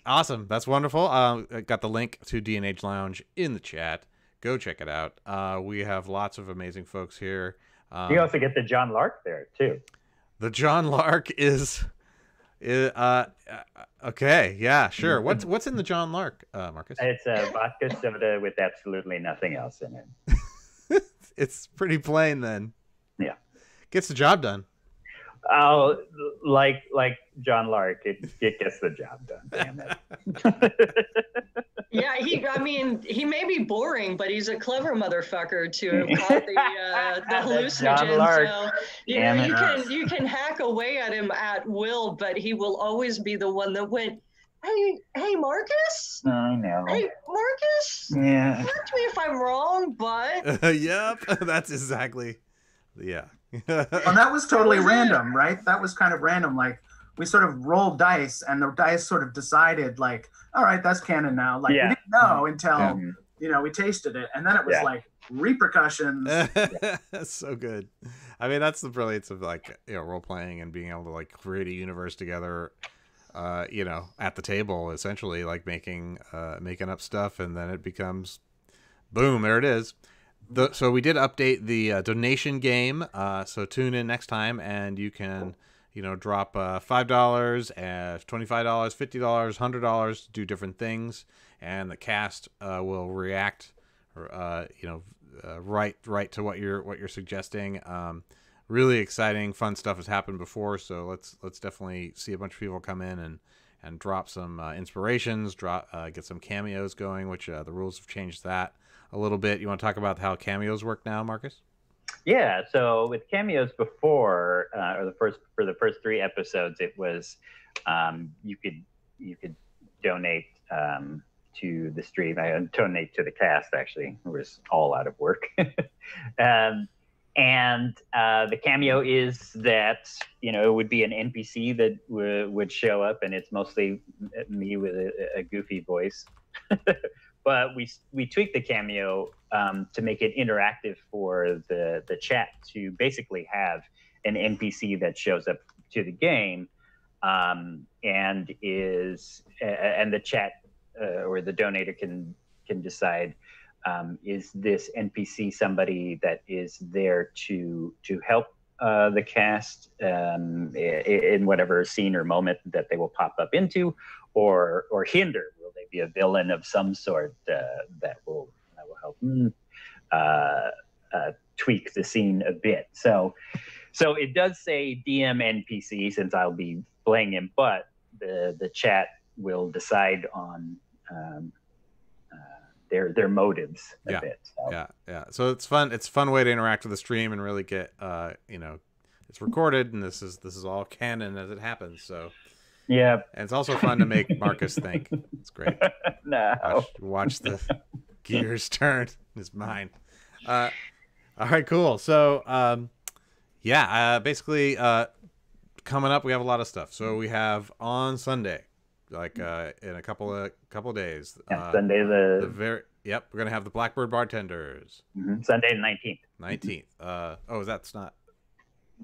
Awesome. That's wonderful. I got the link to DNH Lounge in the chat. Go check it out. We have lots of amazing folks here. You also get the John Lark there too. The John Lark is okay. Yeah, sure. What's in the John Lark, Marcus? It's a vodka soda with absolutely nothing else in it. It's pretty plain then. Yeah, gets the job done. Oh, like John Lark, it gets the job done. Damn it. Yeah, he may be boring, but he's a clever motherfucker to have caught the hallucinogen. So you can hack away at him at will, but he will always be the one that went, Hey, Marcus? I know. Hey, Marcus? Yeah. Correct me if I'm wrong, but... Yep, that's exactly... Yeah. Well, that was totally random, right? That was kind of random. Like, we sort of rolled dice, and the dice sort of decided, like, all right, that's canon now. Like, we didn't know until, you know, we tasted it. And then it was like repercussions. That's so good. I mean, that's the brilliance of, like, you know, role-playing and being able to, like, create a universe together, you know, at the table, essentially, like making up stuff, and then it becomes, boom, there it is. So we did update the donation game, so tune in next time, and you can, you know, drop $5, $25, $50, $100 to do different things, and the cast will react, you know, right to what you're suggesting. Really exciting, fun stuff has happened before, so let's definitely see a bunch of people come in and drop some inspirations, get some cameos going, which the rules have changed that a little bit. You want to talk about how cameos work now, Marcus? Yeah, so with cameos before, or for the first 3 episodes, it was you could donate to the stream. I donate to the cast, actually, who was all out of work. And the cameo is that, you know, it would be an NPC that would show up, and it's mostly me with a goofy voice. But we tweaked the cameo to make it interactive for the chat, to basically have an NPC that shows up to the game, and the chat or the donator can decide, is this NPC somebody that is there to help the cast in whatever scene or moment that they will pop up into, or hinder? Will they be a villain of some sort that will help tweak the scene a bit? So it does say DM NPC, since I'll be playing him, but the chat will decide on their motives a bit. So. Yeah. So it's fun. It's a fun way to interact with the stream and really get it's recorded, and this is all canon as it happens. So yeah, and it's also fun to make Marcus think. It's great. No, watch the gears turn in his mind. All right, cool. So basically coming up, we have a lot of stuff. So we have on Sunday, like in a couple of days. Sunday we're gonna have the Blackbird Bartenders. Sunday the 19th.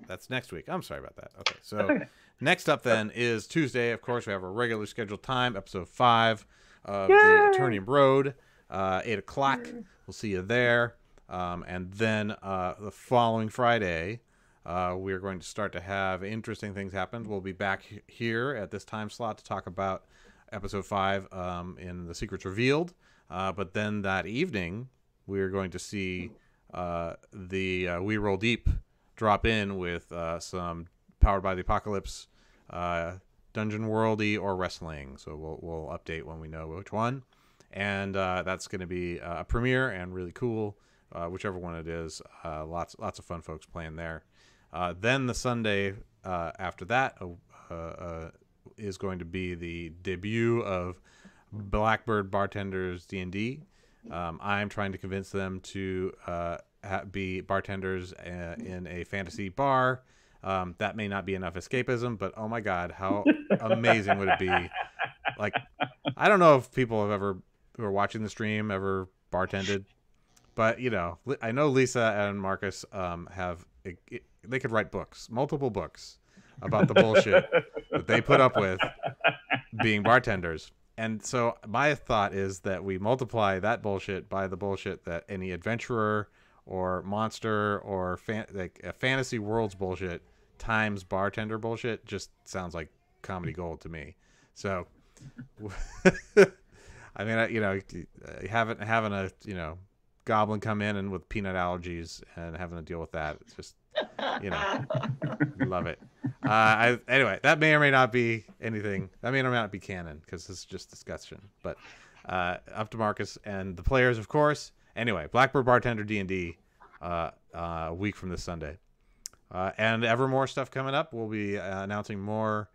That's next week. I'm sorry about that. Okay, so next up then is Tuesday. Of course, we have our regular scheduled time, episode 5 of the Aternium Road, 8 o'clock. We'll see you there. And then the following Friday, we're going to start to have interesting things happen. We'll be back here at this time slot to talk about episode 5 in The Secrets Revealed. But then that evening, we're going to see the We Roll Deep drop in with some Powered by the Apocalypse, Dungeon Worldy, or Wrestling. So we'll update when we know which one. And that's going to be a premiere and really cool, whichever one it is. Lots of fun folks playing there. Then the Sunday after that is going to be the debut of Blackbird Bartenders D&D. I'm trying to convince them to be bartenders in a fantasy bar. That may not be enough escapism, but oh my god, how amazing would it be? Like, I don't know if people who are watching the stream ever bartended, but I know Lisa and Marcus they could write multiple books about the bullshit that they put up with being bartenders. And so my thought is that we multiply that bullshit by the bullshit that any adventurer or monster or a fantasy world's bullshit times bartender bullshit just sounds like comedy gold to me. So, I mean, having a goblin come in and with peanut allergies and having to deal with that, it's just love it. Anyway, that may or may not be anything. That may or may not be canon because this is just discussion. But up to Marcus and the players, of course. Anyway, Blackbird Bartender D&D a week from this Sunday. And ever more stuff coming up. We'll be announcing more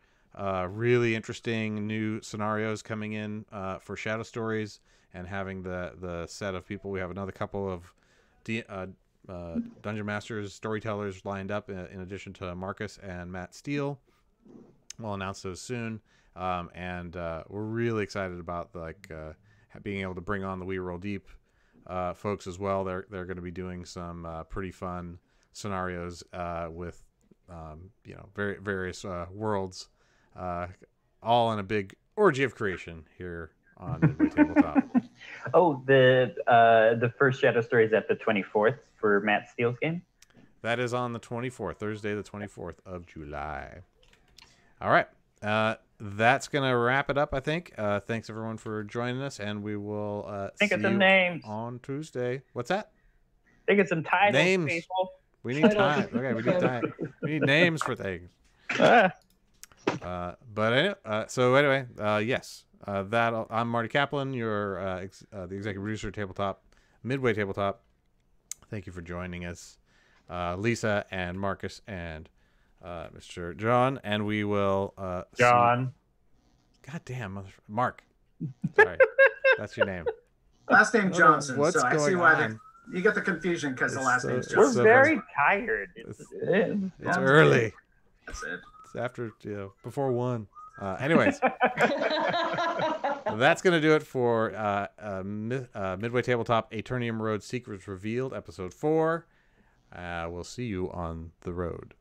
really interesting new scenarios coming in for Shadow Stories and having the set of people. We have another couple of Dungeon Masters storytellers lined up in addition to Marcus and Matt Steele. We'll announce those soon. And we're really excited about being able to bring on the We Roll Deep folks as well. They're going to be doing some pretty fun scenarios with various worlds, all in a big orgy of creation here on Midway Tabletop. Oh, the first Shadow Story is at the 24th for Matt Steele's game. That is on the 24th, Thursday, the 24th of July. All right. That's going to wrap it up, I think. Thanks, everyone, for joining us, and we will see you names on Tuesday. What's that? Think of some titles, names. People. We need time. Okay, we need time. We need names for things. So anyway, yes. I'm Marty Kaplan, you're the executive producer of Midway Tabletop. Thank you for joining us, Lisa and Marcus and Mr. John, and we will John. God damn, Mark. Sorry, that's your name. Last name Johnson. What's so I see going why on? you get the confusion because the last name's We're Johnson. very tired. It's early. That's it. It's after before 1. Anyways, that's going to do it for Midway Tabletop Aternium Road Secrets Revealed, Episode 4. We'll see you on the road.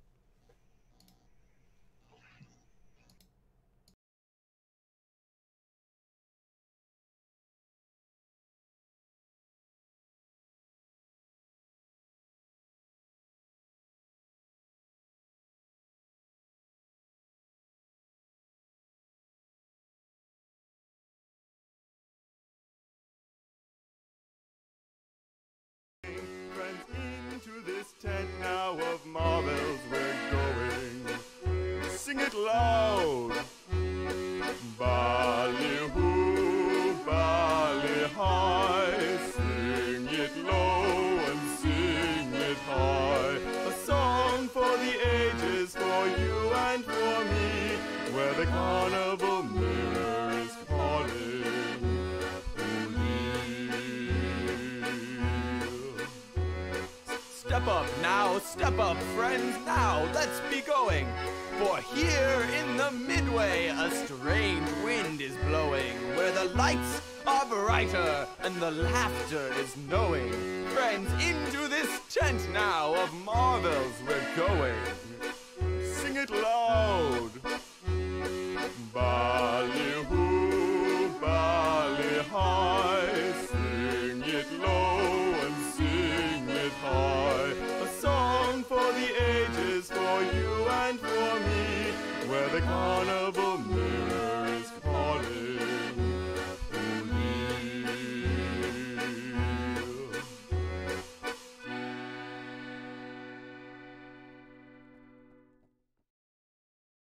Sing it loud. Ballyhoo, bally high, sing it low and sing it high. A song for the ages, for you and for me, where the carnival mirror is calling. Step up, friends, now, let's be going. For here in the midway, a strange wind is blowing, where the lights are brighter and the laughter is knowing. Friends, into this tent now of marvels we're going. Sing it loud. Ballyhoo, bally high, sing it low and sing it high. A song for the ages, for you and for me, where the corner